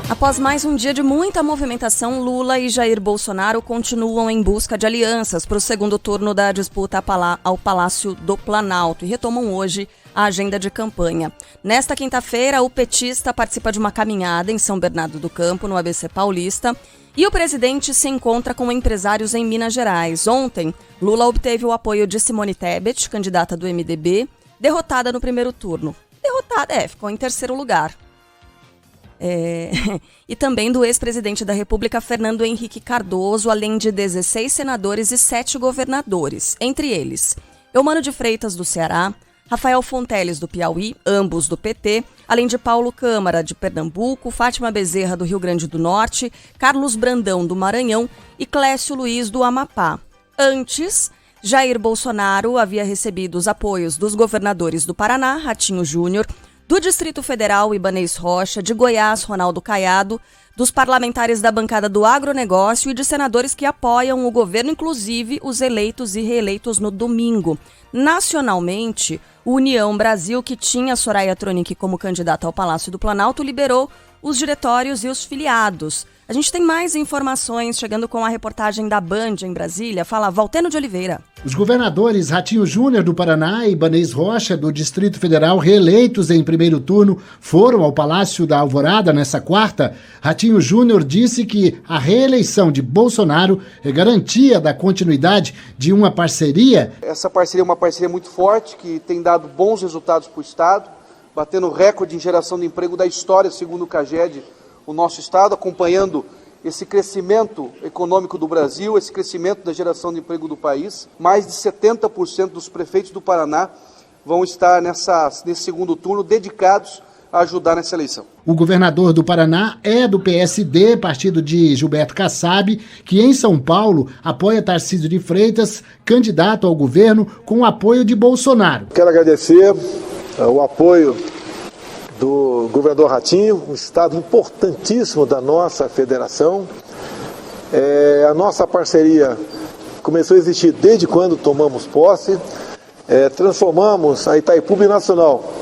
Após mais um dia de muita movimentação, Lula e Jair Bolsonaro continuam em busca de alianças para o segundo turno da disputa ao Palácio do Planalto e retomam hoje a agenda de campanha. Nesta quinta-feira, o petista participa de uma caminhada em São Bernardo do Campo, no ABC Paulista, e o presidente se encontra com empresários em Minas Gerais. Ontem, Lula obteve o apoio de Simone Tebet, candidata do MDB, derrotada no primeiro turno. Ficou em terceiro lugar. E também do ex-presidente da República, Fernando Henrique Cardoso, além de 16 senadores e 7 governadores. Entre eles, Eumano de Freitas, do Ceará, Rafael Fonteles, do Piauí, ambos do PT, além de Paulo Câmara, de Pernambuco, Fátima Bezerra, do Rio Grande do Norte, Carlos Brandão, do Maranhão e Clécio Luiz, do Amapá. Antes, Jair Bolsonaro havia recebido os apoios dos governadores do Paraná, Ratinho Júnior, do Distrito Federal, Ibanez Rocha, de Goiás, Ronaldo Caiado, dos parlamentares da bancada do agronegócio e de senadores que apoiam o governo, inclusive os eleitos e reeleitos no domingo. Nacionalmente, o União Brasil, que tinha Soraya Tronic como candidata ao Palácio do Planalto, liberou os diretórios e os filiados. A gente tem mais informações chegando com a reportagem da Band em Brasília. Fala Valteno de Oliveira. Os governadores Ratinho Júnior, do Paraná, e Ibanez Rocha, do Distrito Federal, reeleitos em primeiro turno, foram ao Palácio da Alvorada nessa quarta. Ratinho Júnior disse que a reeleição de Bolsonaro é garantia da continuidade de uma parceria. Essa parceria é uma parceria muito forte, que tem dado bons resultados para o Estado, batendo recorde em geração de emprego da história, segundo o CAGED, o nosso Estado, acompanhando esse crescimento econômico do Brasil, esse crescimento da geração de emprego do país. Mais de 70% dos prefeitos do Paraná vão estar nesse segundo turno dedicados a ajudar nessa eleição. O governador do Paraná é do PSD, partido de Gilberto Kassab, que em São Paulo apoia Tarcísio de Freitas, candidato ao governo, com o apoio de Bolsonaro. Quero agradecer o apoio do governador Ratinho, um estado importantíssimo da nossa federação. A nossa parceria começou a existir desde quando tomamos posse. Transformamos a Itaipu Binacional,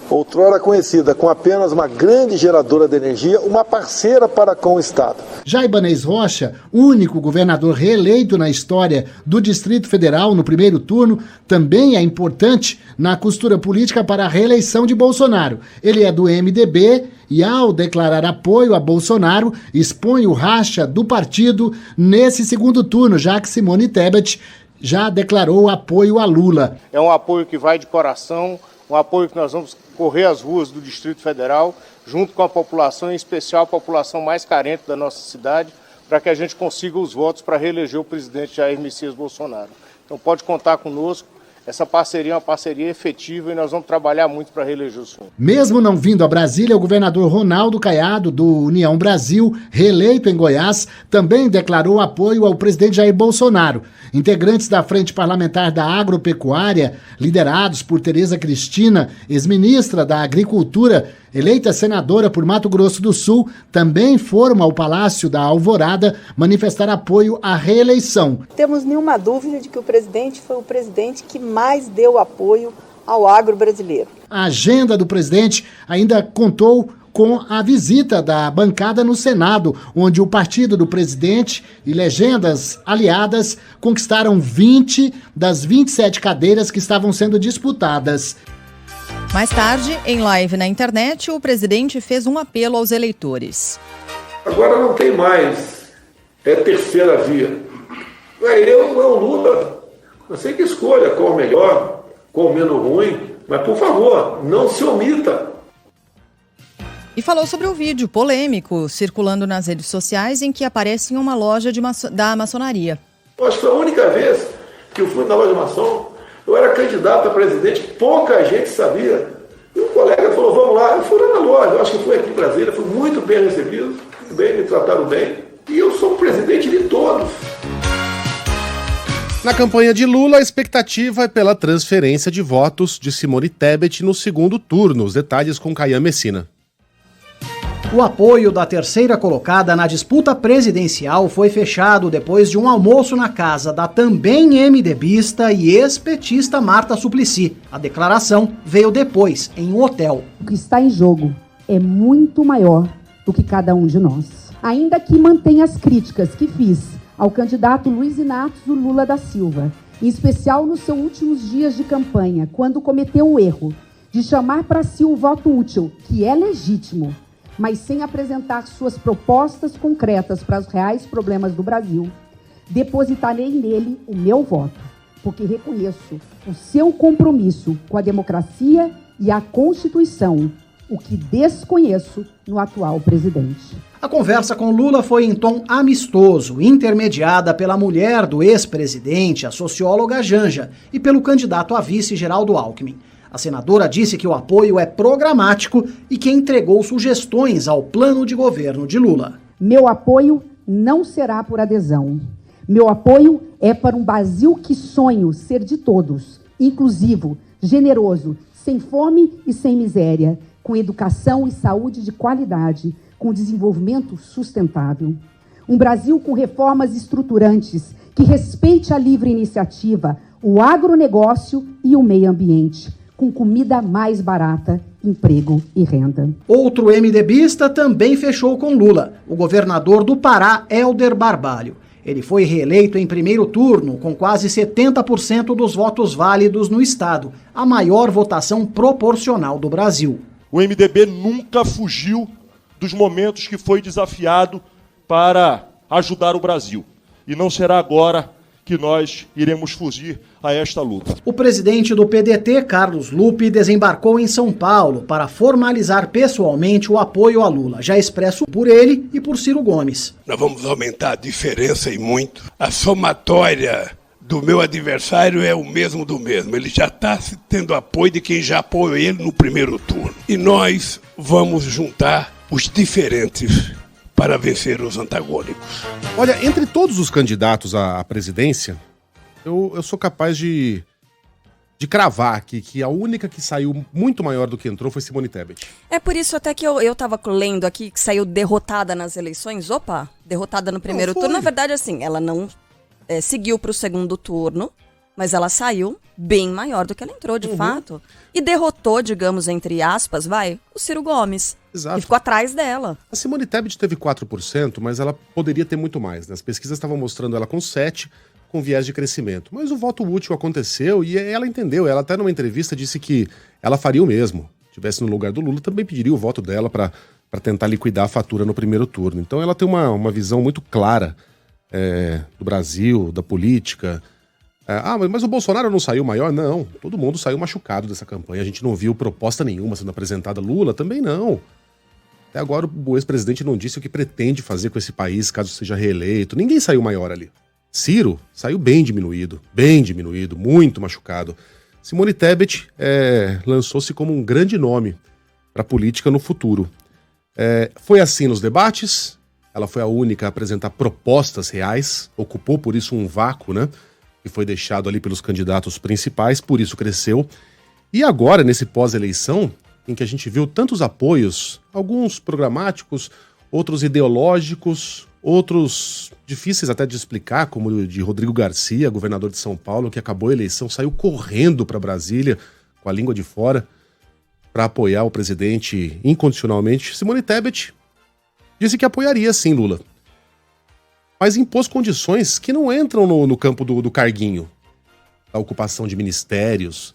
outrora conhecida como apenas uma grande geradora de energia, uma parceira para com o Estado. Já Ibanez Rocha, único governador reeleito na história do Distrito Federal no primeiro turno, também é importante na costura política para a reeleição de Bolsonaro. Ele é do MDB e, ao declarar apoio a Bolsonaro, expõe o racha do partido nesse segundo turno, já que Simone Tebet já declarou apoio a Lula. É um apoio que vai de coração, um apoio que nós vamos correr às ruas do Distrito Federal, junto com a população, em especial a população mais carente da nossa cidade, para que a gente consiga os votos para reeleger o presidente Jair Messias Bolsonaro. Então pode contar conosco, essa parceria é uma parceria efetiva e nós vamos trabalhar muito para reeleger o senhor. Mesmo não vindo a Brasília, o governador Ronaldo Caiado, do União Brasil, reeleito em Goiás, também declarou apoio ao presidente Jair Bolsonaro. Integrantes da Frente Parlamentar da Agropecuária, liderados por Tereza Cristina, ex-ministra da Agricultura, eleita senadora por Mato Grosso do Sul, também foram ao Palácio da Alvorada manifestar apoio à reeleição. Temos nenhuma dúvida de que o presidente foi o presidente que mais deu apoio ao agro brasileiro. A agenda do presidente ainda contou com a visita da bancada no Senado, onde o partido do presidente e legendas aliadas conquistaram 20 das 27 cadeiras que estavam sendo disputadas. Mais tarde, em live na internet, o presidente fez um apelo aos eleitores. Agora não tem mais terceira via. Eu é o Lula. Eu sei que escolha qual o melhor, qual o menos ruim, mas por favor, não se omita. E falou sobre o vídeo polêmico circulando nas redes sociais em que aparece em uma loja da maçonaria. Eu acho que foi a única vez que eu fui na loja maçom. Eu era candidato a presidente, pouca gente sabia. E um colega falou, vamos lá. Eu fui lá na loja, eu acho que foi aqui em Brasília, fui muito bem recebido, me trataram bem. E eu sou o presidente de todos. Na campanha de Lula, a expectativa é pela transferência de votos de Simone Tebet no segundo turno. Os detalhes com Caian Messina. O apoio da terceira colocada na disputa presidencial foi fechado depois de um almoço na casa da também MDBista e ex-petista Marta Suplicy. A declaração veio depois, em um hotel. O que está em jogo é muito maior do que cada um de nós. Ainda que mantenha as críticas que fiz ao candidato Luiz Inácio Lula da Silva, em especial nos seus últimos dias de campanha, quando cometeu o erro de chamar para si o voto útil, que é legítimo, mas sem apresentar suas propostas concretas para os reais problemas do Brasil, depositarei nele o meu voto, porque reconheço o seu compromisso com a democracia e a Constituição, o que desconheço no atual presidente. A conversa com Lula foi em tom amistoso, intermediada pela mulher do ex-presidente, a socióloga Janja, e pelo candidato a vice Geraldo Alckmin. A senadora disse que o apoio é programático e que entregou sugestões ao plano de governo de Lula. Meu apoio não será por adesão. Meu apoio é para um Brasil que sonho ser de todos, inclusivo, generoso, sem fome e sem miséria, com educação e saúde de qualidade, com desenvolvimento sustentável. Um Brasil com reformas estruturantes, que respeite a livre iniciativa, o agronegócio e o meio ambiente, com comida mais barata, emprego e renda. Outro MDBista também fechou com Lula, o governador do Pará, Helder Barbalho. Ele foi reeleito em primeiro turno, com quase 70% dos votos válidos no estado, a maior votação proporcional do Brasil. O MDB nunca fugiu dos momentos que foi desafiado para ajudar o Brasil. E não será agora que nós iremos fugir a esta luta. O presidente do PDT, Carlos Lupe, desembarcou em São Paulo para formalizar pessoalmente o apoio a Lula, já expresso por ele e por Ciro Gomes. Nós vamos aumentar a diferença e muito. A somatória do meu adversário é o mesmo do mesmo. Ele já está tendo apoio de quem já apoiou ele no primeiro turno. E nós vamos juntar os diferentes para vencer os antagônicos. Olha, entre todos os candidatos à presidência, eu sou capaz de cravar aqui que a única que saiu muito maior do que entrou foi Simone Tebet. É por isso até que eu tava lendo aqui que saiu derrotada nas eleições. Opa, derrotada no primeiro turno. Na verdade, assim, ela não seguiu para o segundo turno, mas ela saiu bem maior do que ela entrou, de fato. E derrotou, digamos, entre aspas, o Ciro Gomes. Exato. E ficou atrás dela. A Simone Tebet teve 4%, mas ela poderia ter muito mais, né? As pesquisas estavam mostrando ela com 7%, com viés de crescimento. Mas o voto útil aconteceu e ela entendeu. Ela até numa entrevista disse que ela faria o mesmo. Se estivesse no lugar do Lula, também pediria o voto dela para tentar liquidar a fatura no primeiro turno. Então ela tem uma visão muito clara do Brasil, da política. Mas o Bolsonaro não saiu maior? Não, todo mundo saiu machucado dessa campanha. A gente não viu proposta nenhuma sendo apresentada. Lula também não. Até agora o ex-presidente não disse o que pretende fazer com esse país caso seja reeleito. Ninguém saiu maior ali. Ciro saiu bem diminuído, muito machucado. Simone Tebet lançou-se como um grande nome para a política no futuro. Foi assim nos debates, ela foi a única a apresentar propostas reais, ocupou por isso um vácuo, né? Que foi deixado ali pelos candidatos principais, por isso cresceu. E agora, nesse pós-eleição, em que a gente viu tantos apoios, alguns programáticos, outros ideológicos, outros difíceis até de explicar, como o de Rodrigo Garcia, governador de São Paulo, que acabou a eleição, saiu correndo para Brasília, com a língua de fora, para apoiar o presidente incondicionalmente. Simone Tebet disse que apoiaria sim Lula, mas impôs condições que não entram no campo do carguinho, da ocupação de ministérios,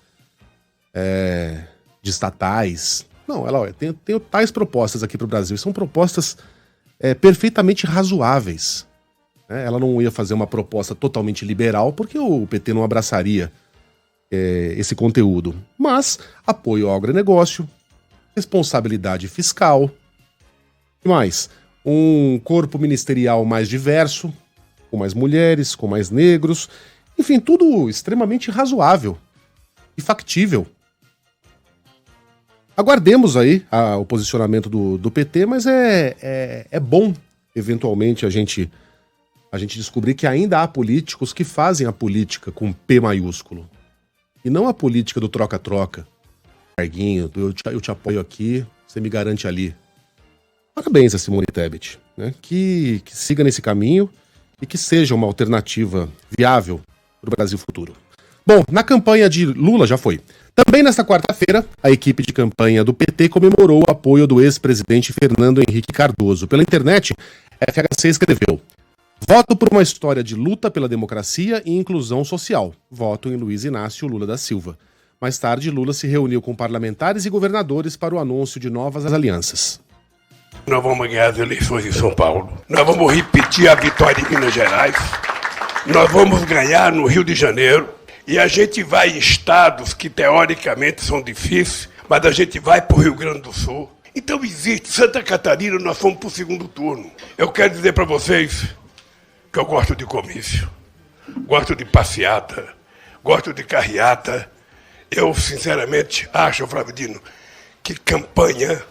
de estatais. Não, ela tem tais propostas aqui para o Brasil. São propostas perfeitamente razoáveis. Ela não ia fazer uma proposta totalmente liberal, porque o PT não abraçaria esse conteúdo. Mas apoio ao agronegócio, responsabilidade fiscal, e mais, um corpo ministerial mais diverso, com mais mulheres, com mais negros, enfim, tudo extremamente razoável e factível. Aguardemos aí o posicionamento do PT, mas é bom, eventualmente, a gente descobrir que ainda há políticos que fazem a política com P maiúsculo. E não a política do troca-troca. Carguinho, eu te apoio aqui, você me garante ali. Parabéns a Simone Tebet, né? Que siga nesse caminho e que seja uma alternativa viável para o Brasil futuro. Bom, na campanha de Lula já foi. Também nesta quarta-feira, a equipe de campanha do PT comemorou o apoio do ex-presidente Fernando Henrique Cardoso. Pela internet, a FHC escreveu: voto por uma história de luta pela democracia e inclusão social. Voto em Luiz Inácio Lula da Silva. Mais tarde, Lula se reuniu com parlamentares e governadores para o anúncio de novas alianças. Nós vamos ganhar as eleições em São Paulo. Nós vamos repetir a vitória em Minas Gerais. Nós vamos ganhar no Rio de Janeiro. E a gente vai em estados que teoricamente são difíceis, mas a gente vai para o Rio Grande do Sul. Então existe, Santa Catarina, nós fomos para o segundo turno. Eu quero dizer para vocês que eu gosto de comício, gosto de passeata, gosto de carreata. Eu, sinceramente, acho, Flávio Dino, que campanha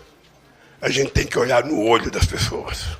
a gente tem que olhar no olho das pessoas.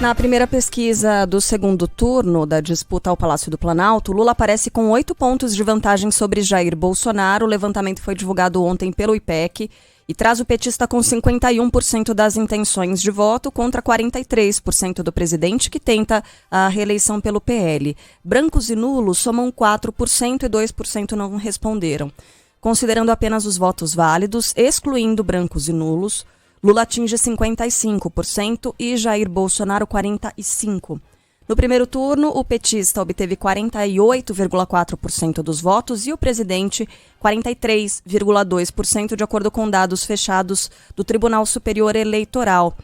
Na primeira pesquisa do segundo turno da disputa ao Palácio do Planalto, Lula aparece com 8 pontos de vantagem sobre Jair Bolsonaro. O levantamento foi divulgado ontem pelo IPEC e traz o petista com 51% das intenções de voto contra 43% do presidente, que tenta a reeleição pelo PL. Brancos e nulos somam 4% e 2% não responderam. Considerando apenas os votos válidos, excluindo brancos e nulos, Lula atinge 55% e Jair Bolsonaro 45%. No primeiro turno, o petista obteve 48,4% dos votos e o presidente 43,2%, de acordo com dados fechados do Tribunal Superior Eleitoral.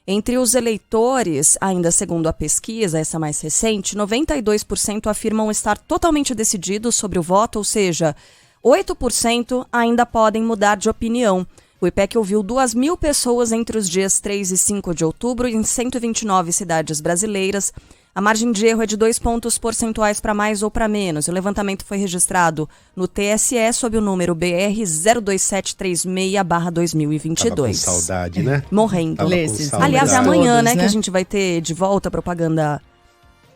Entre os eleitores, ainda segundo a pesquisa, essa mais recente, 92% afirmam estar totalmente decididos sobre o voto, ou seja, 8% ainda podem mudar de opinião. O IPEC ouviu 2.000 pessoas entre os dias 3 e 5 de outubro em 129 cidades brasileiras. A margem de erro é de 2 pontos percentuais para mais ou para menos. O levantamento foi registrado no TSE sob o número BR 02736/2022. Tava com saudade, né? Morrendo. Aliás, é amanhã, né, que a gente vai ter de volta a propaganda.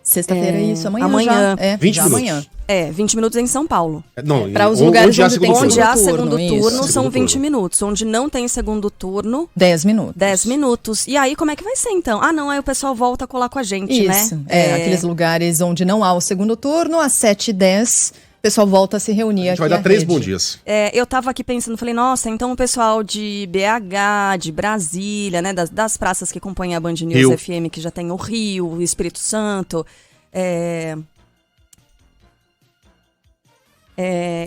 Sexta-feira, isso, amanhã. Amanhã. Já. 20 já minutos. amanhã. 20 minutos em São Paulo. Para os lugares onde há segundo turno isso. são 20 minutos. Onde não tem segundo turno... 10 minutos. 10 minutos. E aí, como é que vai ser, então? Ah, não, aí o pessoal volta a colar com a gente, né? Isso. Aqueles lugares onde não há o segundo turno, às 7h10, o pessoal volta a se reunir aqui. A gente vai dar 3 bons dias. Eu tava aqui pensando, falei, nossa, então o pessoal de BH, de Brasília, né? Das praças que compõem a Band News Rio. FM, que já tem o Rio, o Espírito Santo...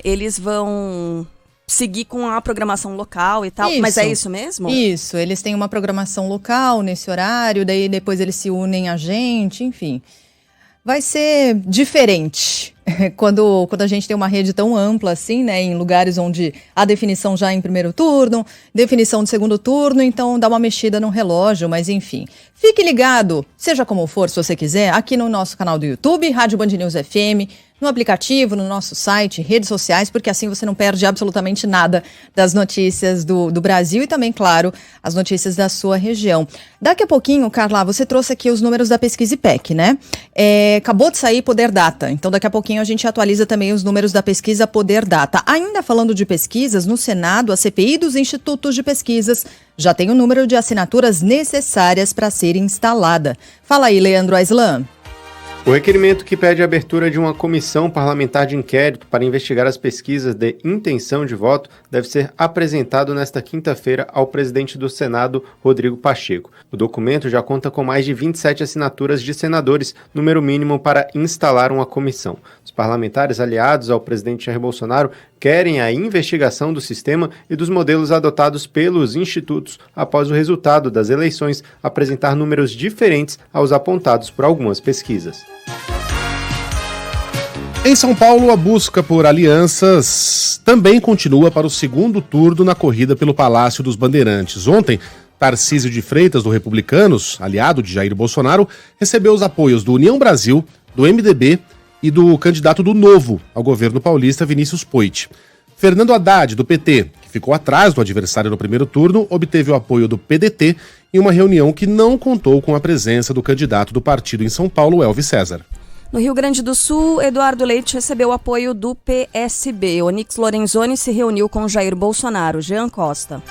eles vão seguir com a programação local e tal, mas é isso mesmo? Isso, eles têm uma programação local nesse horário, daí depois eles se unem a gente, enfim. Vai ser diferente quando a gente tem uma rede tão ampla assim, né, em lugares onde há definição já em primeiro turno, definição de segundo turno, então dá uma mexida no relógio, mas enfim. Fique ligado, seja como for, se você quiser, aqui no nosso canal do YouTube, Rádio Band News FM, no aplicativo, no nosso site, redes sociais, porque assim você não perde absolutamente nada das notícias do Brasil e também, claro, as notícias da sua região. Daqui a pouquinho, Carla, você trouxe aqui os números da pesquisa IPEC, né? Acabou de sair Poder Data, então daqui a pouquinho a gente atualiza também os números da pesquisa Poder Data. Ainda falando de pesquisas, no Senado, a CPI dos institutos de pesquisas já tem o número de assinaturas necessárias para ser instalada. Fala aí, Leandro Aislan. O requerimento que pede a abertura de uma comissão parlamentar de inquérito para investigar as pesquisas de intenção de voto deve ser apresentado nesta quinta-feira ao presidente do Senado, Rodrigo Pacheco. O documento já conta com mais de 27 assinaturas de senadores, número mínimo para instalar uma comissão. Os parlamentares aliados ao presidente Jair Bolsonaro querem a investigação do sistema e dos modelos adotados pelos institutos após o resultado das eleições apresentar números diferentes aos apontados por algumas pesquisas. Em São Paulo, a busca por alianças também continua para o segundo turno na corrida pelo Palácio dos Bandeirantes. Ontem, Tarcísio de Freitas, do Republicanos, aliado de Jair Bolsonaro, recebeu os apoios do União Brasil, do MDB e do candidato do Novo ao governo paulista, Vinícius Poit. Fernando Haddad, do PT, que ficou atrás do adversário no primeiro turno, obteve o apoio do PDT em uma reunião que não contou com a presença do candidato do partido em São Paulo, Elvis César. No Rio Grande do Sul, Eduardo Leite recebeu o apoio do PSB. Onyx Lorenzoni se reuniu com Jair Bolsonaro. Jean Costa.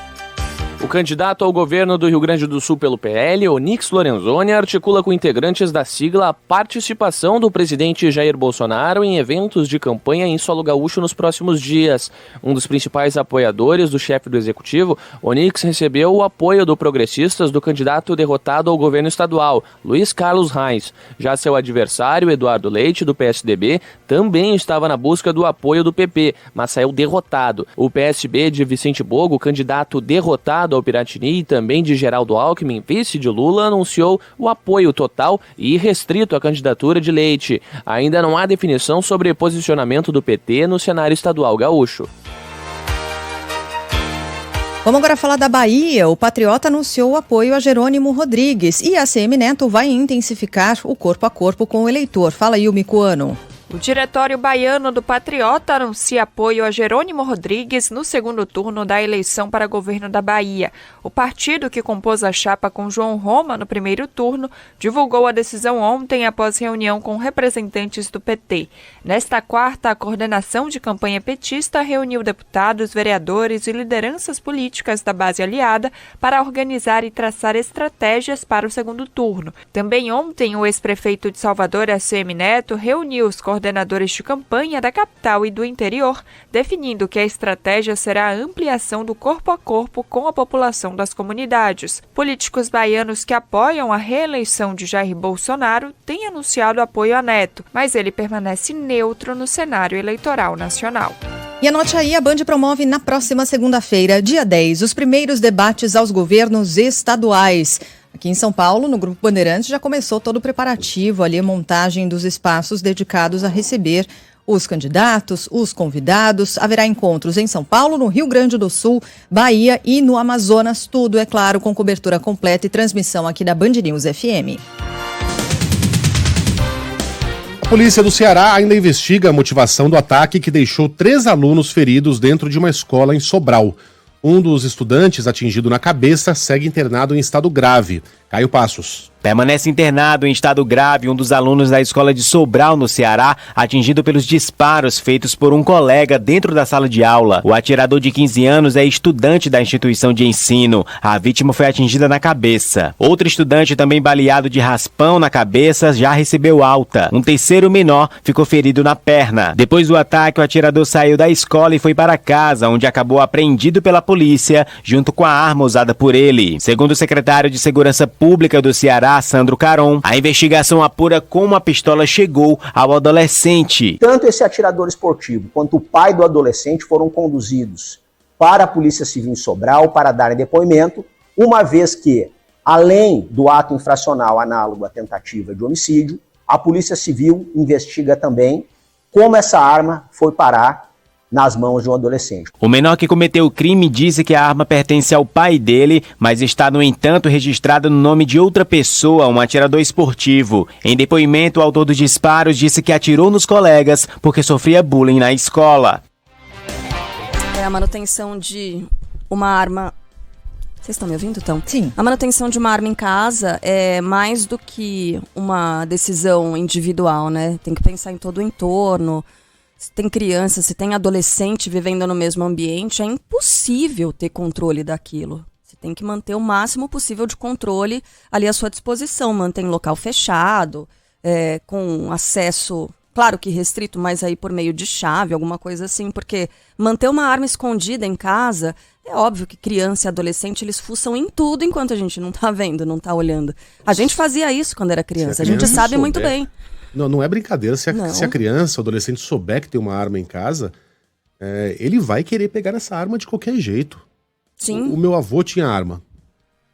O candidato ao governo do Rio Grande do Sul pelo PL, Onyx Lorenzoni, articula com integrantes da sigla a participação do presidente Jair Bolsonaro em eventos de campanha em solo gaúcho nos próximos dias. Um dos principais apoiadores do chefe do executivo, Onyx recebeu o apoio do Progressistas do candidato derrotado ao governo estadual, Luiz Carlos Reis. Já seu adversário, Eduardo Leite, do PSDB, também estava na busca do apoio do PP, mas saiu derrotado. O PSB de Vicente Bogo, candidato derrotado ao Piratini, e também de Geraldo Alckmin, vice de Lula, anunciou o apoio total e irrestrito à candidatura de Leite. Ainda não há definição sobre posicionamento do PT no cenário estadual gaúcho. Vamos agora falar da Bahia. O Patriota anunciou o apoio a Jerônimo Rodrigues e a ACM Neto vai intensificar o corpo a corpo com o eleitor. Fala aí, o Micoano. O diretório baiano do Patriota anuncia apoio a Jerônimo Rodrigues no segundo turno da eleição para governo da Bahia. O partido, que compôs a chapa com João Roma no primeiro turno, divulgou a decisão ontem após reunião com representantes do PT. Nesta quarta, a coordenação de campanha petista reuniu deputados, vereadores e lideranças políticas da base aliada para organizar e traçar estratégias para o segundo turno. Também ontem, o ex-prefeito de Salvador, ACM Neto, reuniu os coordenadores de campanha da capital e do interior, definindo que a estratégia será a ampliação do corpo a corpo com a população das comunidades. Políticos baianos que apoiam a reeleição de Jair Bolsonaro têm anunciado apoio a Neto, mas ele permanece neutro no cenário eleitoral nacional. E anote aí, a Band promove na próxima segunda-feira, dia 10, os primeiros debates aos governos estaduais. Aqui em São Paulo, no Grupo Bandeirantes, já começou todo o preparativo, ali a montagem dos espaços dedicados a receber os candidatos, os convidados. Haverá encontros em São Paulo, no Rio Grande do Sul, Bahia e no Amazonas. Tudo, é claro, com cobertura completa e transmissão aqui da Band News FM. A polícia do Ceará ainda investiga a motivação do ataque que deixou 3 alunos feridos dentro de uma escola em Sobral. Um dos estudantes atingido na cabeça segue internado em estado grave. Caio Passos. Permanece internado em estado grave um dos alunos da escola de Sobral, no Ceará, atingido pelos disparos feitos por um colega dentro da sala de aula. O atirador de 15 anos é estudante da instituição de ensino. A vítima foi atingida na cabeça. Outro estudante, também baleado de raspão na cabeça, já recebeu alta. Um terceiro menor ficou ferido na perna. Depois do ataque, o atirador saiu da escola e foi para casa, onde acabou apreendido pela polícia, junto com a arma usada por ele. Segundo o secretário de Segurança Pública do Ceará, Sandro Caron, a investigação apura como a pistola chegou ao adolescente. Tanto esse atirador esportivo quanto o pai do adolescente foram conduzidos para a Polícia Civil em Sobral para darem depoimento, uma vez que, além do ato infracional análogo à tentativa de homicídio, a Polícia Civil investiga também como essa arma foi parar nas mãos de um adolescente. O menor que cometeu o crime disse que a arma pertence ao pai dele, mas está, no entanto, registrada no nome de outra pessoa, um atirador esportivo. Em depoimento, o autor dos disparos disse que atirou nos colegas porque sofria bullying na escola. A manutenção de uma arma... Vocês estão me ouvindo, então? Sim. A manutenção de uma arma em casa é mais do que uma decisão individual, né? Tem que pensar em todo o entorno. Se tem criança, se tem adolescente vivendo no mesmo ambiente, é impossível ter controle daquilo. Você tem que manter o máximo possível de controle ali à sua disposição. Mantém local fechado, com acesso, claro que restrito, mas aí por meio de chave, alguma coisa assim. Porque manter uma arma escondida em casa, é óbvio que criança e adolescente, eles fuçam em tudo enquanto a gente não tá vendo, não tá olhando. A gente fazia isso quando era criança, a gente sabe muito bem. Não é brincadeira. Se a criança, o adolescente souber que tem uma arma em casa, ele vai querer pegar essa arma de qualquer jeito. Sim. O meu avô tinha arma.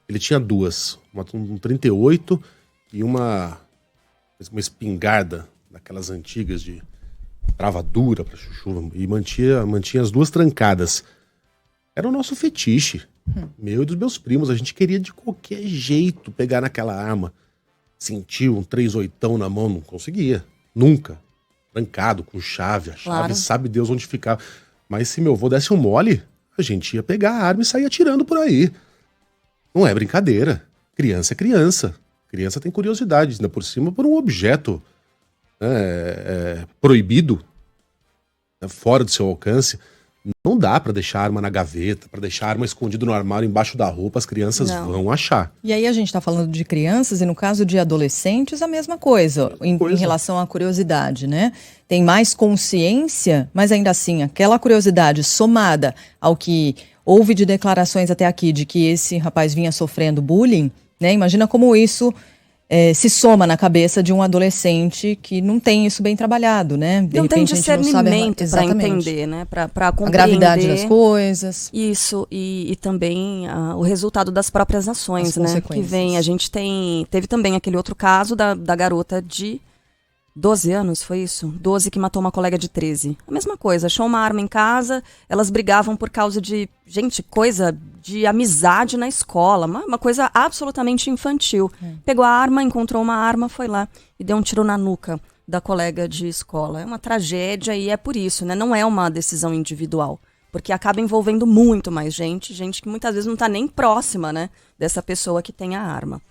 Ele tinha 2. Um 38 e uma espingarda, daquelas antigas de travadura para chuchu. E mantinha as 2 trancadas. Era o nosso fetiche. Meu e dos meus primos. A gente queria de qualquer jeito pegar naquela arma. Sentiu um 38 na mão, não conseguia. Nunca. Trancado, com chave, a chave, sabe Deus onde ficava. Mas se meu avô desse um mole, a gente ia pegar a arma e sair atirando por aí. Não é brincadeira. Criança é criança. Criança tem curiosidade, ainda por cima, por um objeto proibido, fora do seu alcance. Não dá pra deixar a arma na gaveta, pra deixar a arma escondida no armário embaixo da roupa, as crianças vão achar. E aí a gente tá falando de crianças e no caso de adolescentes a mesma coisa, em relação à curiosidade, né? Tem mais consciência, mas ainda assim aquela curiosidade somada ao que houve de declarações até aqui de que esse rapaz vinha sofrendo bullying, né? Imagina como isso se soma na cabeça de um adolescente que não tem isso bem trabalhado, né? De não tem repente, discernimento para entender, né? Para compreender. A gravidade das coisas. Isso, e também o resultado das próprias ações, né? Que vem, a gente teve também aquele outro caso da garota de 12 anos, foi isso? 12 que matou uma colega de 13. A mesma coisa, achou uma arma em casa, elas brigavam por causa de, coisa de amizade na escola, uma coisa absolutamente infantil. Pegou a arma, encontrou uma arma, foi lá e deu um tiro na nuca da colega de escola. É uma tragédia e é por isso, né? Não é uma decisão individual, porque acaba envolvendo muito mais gente que muitas vezes não está nem próxima, né, dessa pessoa que tem a arma.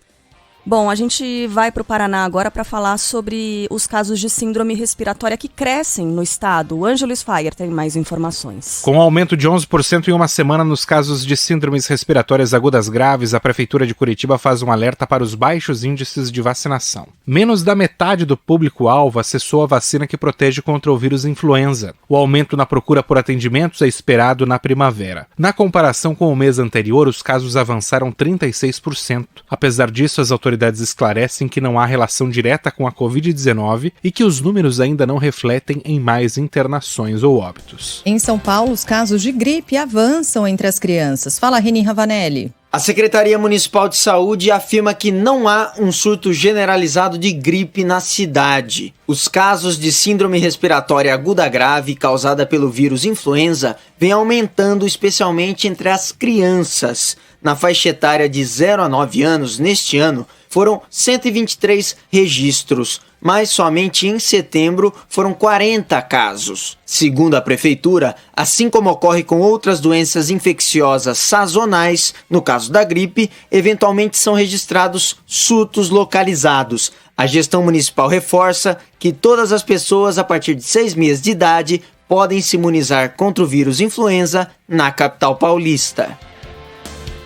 Bom, a gente vai para o Paraná agora para falar sobre os casos de síndrome respiratória que crescem no estado. O Ângelo Sfaier tem mais informações. Com um aumento de 11% em uma semana nos casos de síndromes respiratórias agudas graves, a Prefeitura de Curitiba faz um alerta para os baixos índices de vacinação. Menos da metade do público-alvo acessou a vacina que protege contra o vírus influenza. O aumento na procura por atendimentos é esperado na primavera. Na comparação com o mês anterior, os casos avançaram 36%. Apesar disso, as autoridades esclarecem que não há relação direta com a Covid-19 e que os números ainda não refletem em mais internações ou óbitos. Em São Paulo, os casos de gripe avançam entre as crianças. Fala, Reni Ravanelli. A Secretaria Municipal de Saúde afirma que não há um surto generalizado de gripe na cidade. Os casos de síndrome respiratória aguda grave causada pelo vírus influenza vêm aumentando especialmente entre as crianças. Na faixa etária de 0 a 9 anos, neste ano, foram 123 registros, mas somente em setembro foram 40 casos. Segundo a Prefeitura, assim como ocorre com outras doenças infecciosas sazonais, no caso da gripe, eventualmente são registrados surtos localizados. A gestão municipal reforça que todas as pessoas a partir de 6 meses de idade podem se imunizar contra o vírus influenza na capital paulista.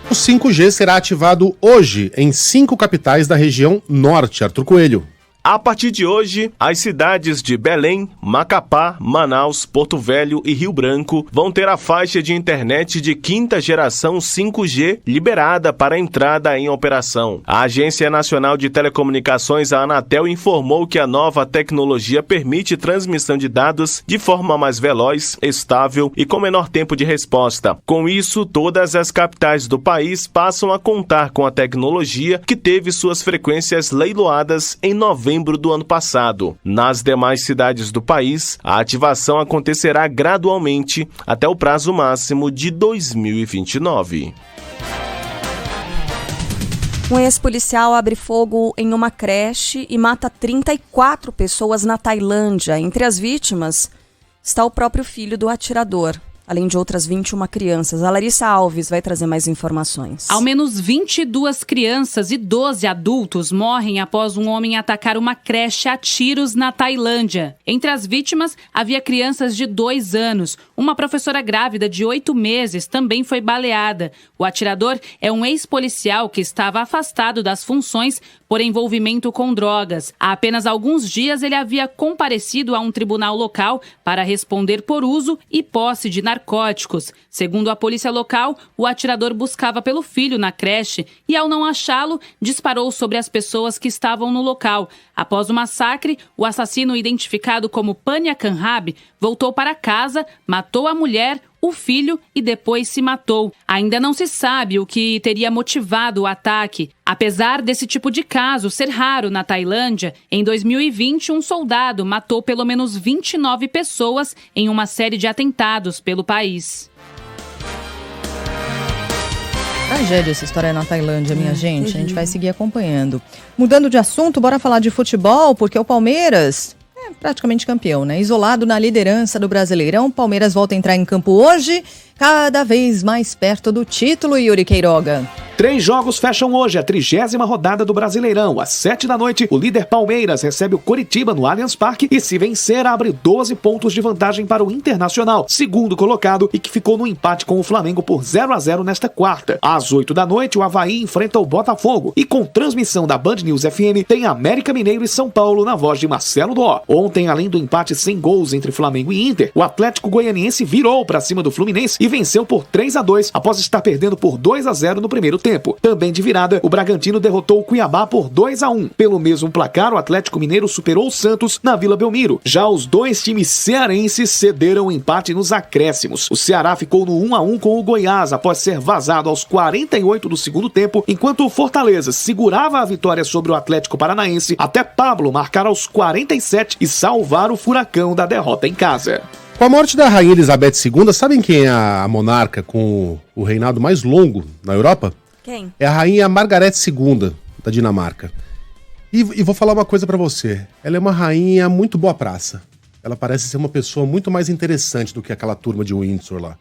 O 5G será ativado hoje em 5 capitais da região norte. Arthur Coelho. A partir de hoje, as cidades de Belém, Macapá, Manaus, Porto Velho e Rio Branco vão ter a faixa de internet de 5ª geração 5G liberada para entrada em operação. A Agência Nacional de Telecomunicações, a Anatel, informou que a nova tecnologia permite transmissão de dados de forma mais veloz, estável e com menor tempo de resposta. Com isso, todas as capitais do país passam a contar com a tecnologia que teve suas frequências leiloadas em novembro do ano passado. Nas demais cidades do país, a ativação acontecerá gradualmente até o prazo máximo de 2029. Um ex-policial abre fogo em uma creche e mata 34 pessoas na Tailândia. Entre as vítimas está o próprio filho do atirador, além de outras 21 crianças. A Larissa Alves vai trazer mais informações. Ao menos 22 crianças e 12 adultos morrem após um homem atacar uma creche a tiros na Tailândia. Entre as vítimas, havia crianças de 2 anos. Uma professora grávida de 8 meses também foi baleada. O atirador é um ex-policial que estava afastado das funções por envolvimento com drogas. Há apenas alguns dias, ele havia comparecido a um tribunal local para responder por uso e posse de narcóticos. Segundo a polícia local, o atirador buscava pelo filho na creche e, ao não achá-lo, disparou sobre as pessoas que estavam no local. Após o massacre, o assassino, identificado como Pania Kanhab, voltou para casa, matou a mulher, o filho e depois se matou. Ainda não se sabe o que teria motivado o ataque. Apesar desse tipo de caso ser raro na Tailândia, em 2020 um soldado matou pelo menos 29 pessoas em uma série de atentados pelo país. Tragédia essa história na Tailândia, minha gente. A gente vai seguir acompanhando. Mudando de assunto, bora falar de futebol, porque o Palmeiras é praticamente campeão, né? Isolado na liderança do Brasileirão, o Palmeiras volta a entrar em campo hoje, cada vez mais perto do título, Yuri Queiroga. 3 jogos fecham hoje a 30ª rodada do Brasileirão. Às 7 da noite, o líder Palmeiras recebe o Coritiba no Allianz Parque e, se vencer, abre 12 pontos de vantagem para o Internacional, segundo colocado, e que ficou no empate com o Flamengo por 0-0 nesta quarta. Às 8 da noite, o Avaí enfrenta o Botafogo e, com transmissão da Band News FM, tem América Mineiro e São Paulo na voz de Marcelo Dó. Ontem, além do empate sem gols entre Flamengo e Inter, o Atlético Goianiense virou para cima do Fluminense e venceu por 3-2 após estar perdendo por 2-0 no primeiro tempo. Também de virada, o Bragantino derrotou o Cuiabá por 2-1. Pelo mesmo placar, o Atlético Mineiro superou o Santos na Vila Belmiro. Já os dois times cearenses cederam o empate nos acréscimos. O Ceará ficou no 1-1 com o Goiás após ser vazado aos 48 do segundo tempo, enquanto o Fortaleza segurava a vitória sobre o Atlético Paranaense até Pablo marcar aos 47 e salvar o Furacão da derrota em casa. Com a morte da Rainha Elizabeth II, sabem quem é a monarca com o reinado mais longo na Europa? Quem? É a Rainha Margaret II, da Dinamarca. E vou falar uma coisa pra você. Ela é uma rainha muito boa praça. Ela parece ser uma pessoa muito mais interessante do que aquela turma de Windsor lá.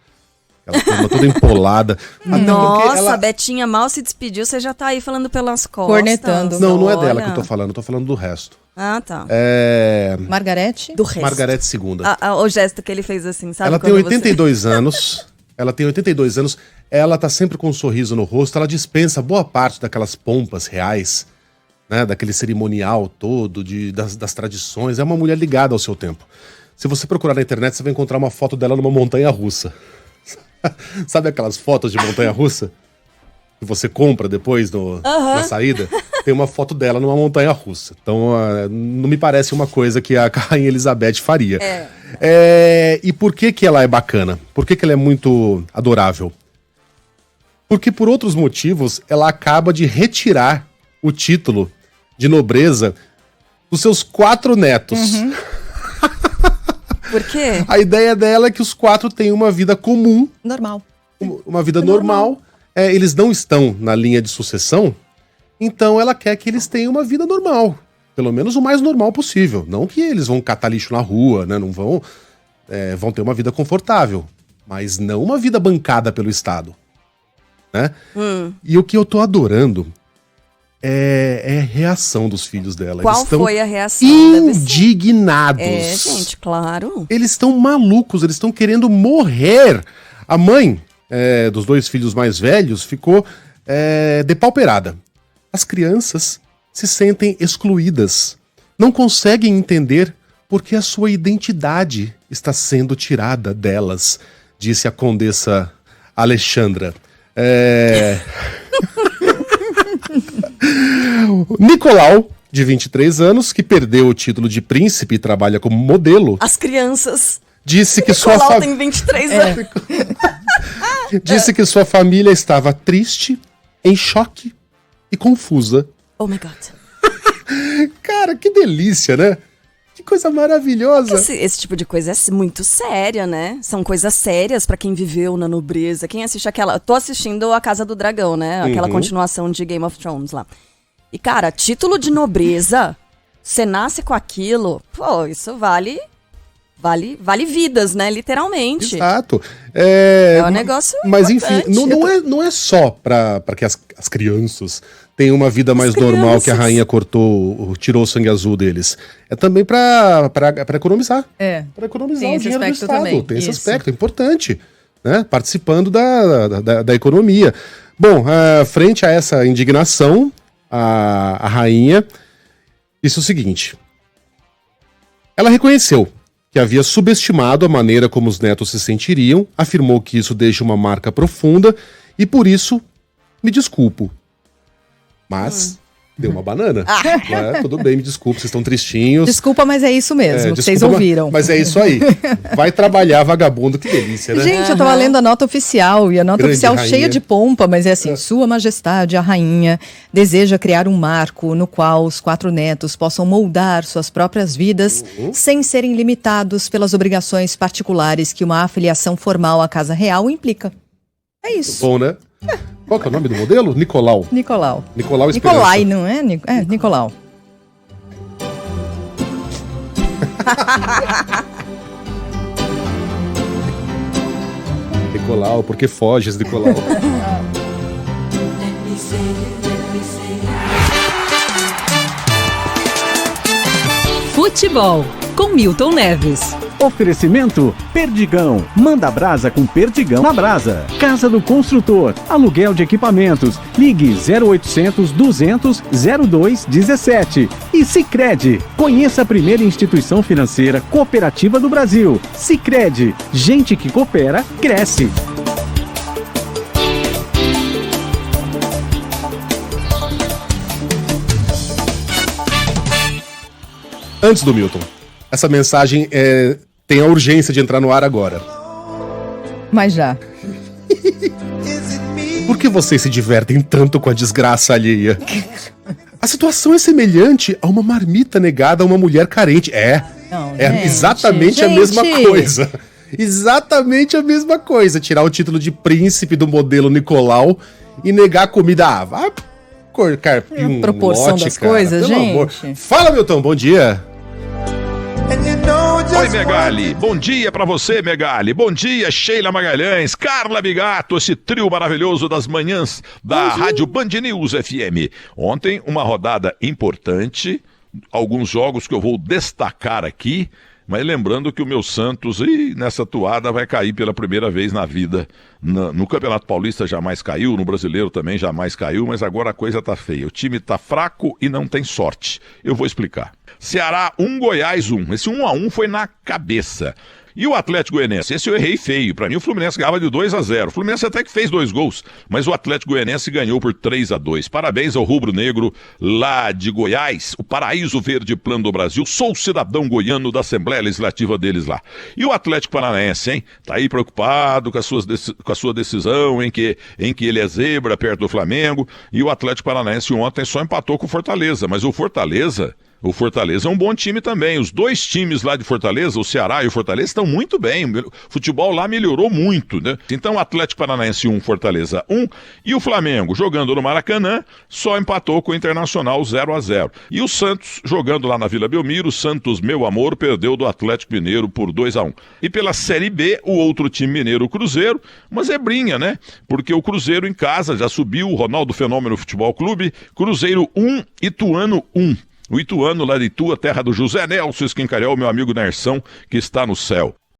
Aquela turma toda empolada. Nossa, a Betinha mal se despediu, você já tá aí falando pelas costas. Cornetando. Não é dela que eu tô falando do resto. Ah, tá. Margarete? Do resto. Margaret II. O gesto que ele fez assim, sabe? Ela tem 82 anos. Ela tem 82 anos. Ela tá sempre com um sorriso no rosto. Ela dispensa boa parte daquelas pompas reais, né? Daquele cerimonial todo, das tradições. É uma mulher ligada ao seu tempo. Se você procurar na internet, você vai encontrar uma foto dela numa montanha-russa. Sabe aquelas fotos de montanha-russa? Que você compra depois na saída? Tem uma foto dela numa montanha-russa. Então, não me parece uma coisa que a Rainha Elizabeth faria. E por que ela é bacana? Por que ela é muito adorável? Porque, por outros motivos, ela acaba de retirar o título de nobreza dos seus 4 netos. Por quê? A ideia dela é que os 4 têm uma vida comum. Normal. Uma vida normal. Eles não estão na linha de sucessão, então ela quer que eles tenham uma vida normal. Pelo menos o mais normal possível. Não que eles vão catar lixo na rua, né? Não vão ter uma vida confortável. Mas não uma vida bancada pelo Estado. Né? E o que eu tô adorando é a reação dos filhos dela. Qual foi a reação? Indignados. Gente, claro. Eles estão malucos, eles estão querendo morrer. A mãe dos 2 filhos mais velhos ficou depauperada. As crianças se sentem excluídas. Não conseguem entender porque a sua identidade está sendo tirada delas, disse a condessa Alexandra. Nicolau, de 23 anos, que perdeu o título de príncipe e trabalha como modelo. As crianças. Disse que Nicolau tem 23 anos. Disse que sua família estava triste, em choque e confusa. Oh my God. Cara, que delícia, né? Que coisa maravilhosa. Esse tipo de coisa é muito séria, né? São coisas sérias pra quem viveu na nobreza. Quem assiste aquela... Tô assistindo A Casa do Dragão, né? Aquela continuação de Game of Thrones lá. E, cara, título de nobreza, você nasce com aquilo, pô, isso vale vidas, né? Literalmente. Exato. É um negócio Mas, importante. enfim, não é só pra que as crianças tenham uma vida mais normal que a rainha tirou o sangue azul deles. É também pra economizar. Pra economizar tem o dinheiro do Estado. Também. Tem esse aspecto, é importante. Né? Participando da economia. Bom, frente a essa indignação, a rainha disse o seguinte. Ela reconheceu que havia subestimado a maneira como os netos se sentiriam, afirmou que isso deixa uma marca profunda e, por isso, me desculpo. Mas deu uma banana. Tudo bem, me desculpe, vocês estão tristinhos. Desculpa, mas é isso mesmo, vocês ouviram. Mas é isso aí. Vai trabalhar, vagabundo, que delícia, né? Gente, eu tava lendo a nota oficial, e a nota oficial cheia de pompa, mas é assim, Sua Majestade, a Rainha, deseja criar um marco no qual os 4 netos possam moldar suas próprias vidas sem serem limitados pelas obrigações particulares que uma afiliação formal à Casa Real implica. É isso. Bom, né? Qual que é o nome do modelo? Nicolau. Nicolau Esperança. Nicolai, não é? Nicolau. Nicolau, porque foges, Nicolau. Futebol, com Milton Neves. Oferecimento Perdigão. Manda brasa com Perdigão na brasa. Casa do Construtor. Aluguel de equipamentos. Ligue 0800 200 0217. E Sicredi. Conheça a primeira instituição financeira cooperativa do Brasil. Sicredi. Gente que coopera, cresce. Antes do Milton, essa mensagem tem a urgência de entrar no ar agora. Mas já. Por que vocês se divertem tanto com a desgraça alheia? A situação é semelhante a uma marmita negada a uma mulher carente. Exatamente a mesma coisa. Exatamente a mesma coisa. Tirar o título de príncipe do modelo Nicolau e negar a comida. Vai carpir um proporção lote, das cara, coisas, pelo gente. amor. Fala, Milton, bom dia. Oi, Megali. Bom dia pra você, Megali. Bom dia, Sheila Magalhães, Carla Bigato, esse trio maravilhoso das manhãs da Rádio Band News FM. Ontem, uma rodada importante, alguns jogos que eu vou destacar aqui, mas lembrando que o meu Santos, nessa toada, vai cair pela primeira vez na vida. No Campeonato Paulista jamais caiu, no Brasileiro também jamais caiu, mas agora a coisa tá feia. O time tá fraco e não tem sorte. Eu vou explicar. Ceará 1, Goiás 1. Esse 1-1 foi na cabeça. E o Atlético Goianiense? Esse eu errei feio. Pra mim o Fluminense ganhava de 2-0. O Fluminense até que fez 2 gols, mas o Atlético Goianiense ganhou por 3-2. Parabéns ao rubro-negro lá de Goiás, o paraíso verde plano do Brasil. Sou cidadão goiano da Assembleia Legislativa deles lá. E o Atlético Paranaense, hein? Tá aí preocupado com a sua decisão em que ele é zebra perto do Flamengo. E o Atlético Paranaense ontem só empatou com o Fortaleza, mas o Fortaleza é um bom time também. Os dois times lá de Fortaleza, o Ceará e o Fortaleza, estão muito bem. O futebol lá melhorou muito, né? Então, o Atlético Paranaense 1, Fortaleza 1. E o Flamengo, jogando no Maracanã, só empatou com o Internacional 0-0. E o Santos, jogando lá na Vila Belmiro, o Santos, meu amor, perdeu do Atlético Mineiro por 2-1. E pela Série B, o outro time mineiro, o Cruzeiro, uma zebrinha, né? Porque o Cruzeiro em casa já subiu, o Ronaldo Fenômeno Futebol Clube, Cruzeiro 1, Ituano 1. O Ituano lá de Itua, terra do José Nelson Esquincariol, meu amigo Nerção, que está no céu.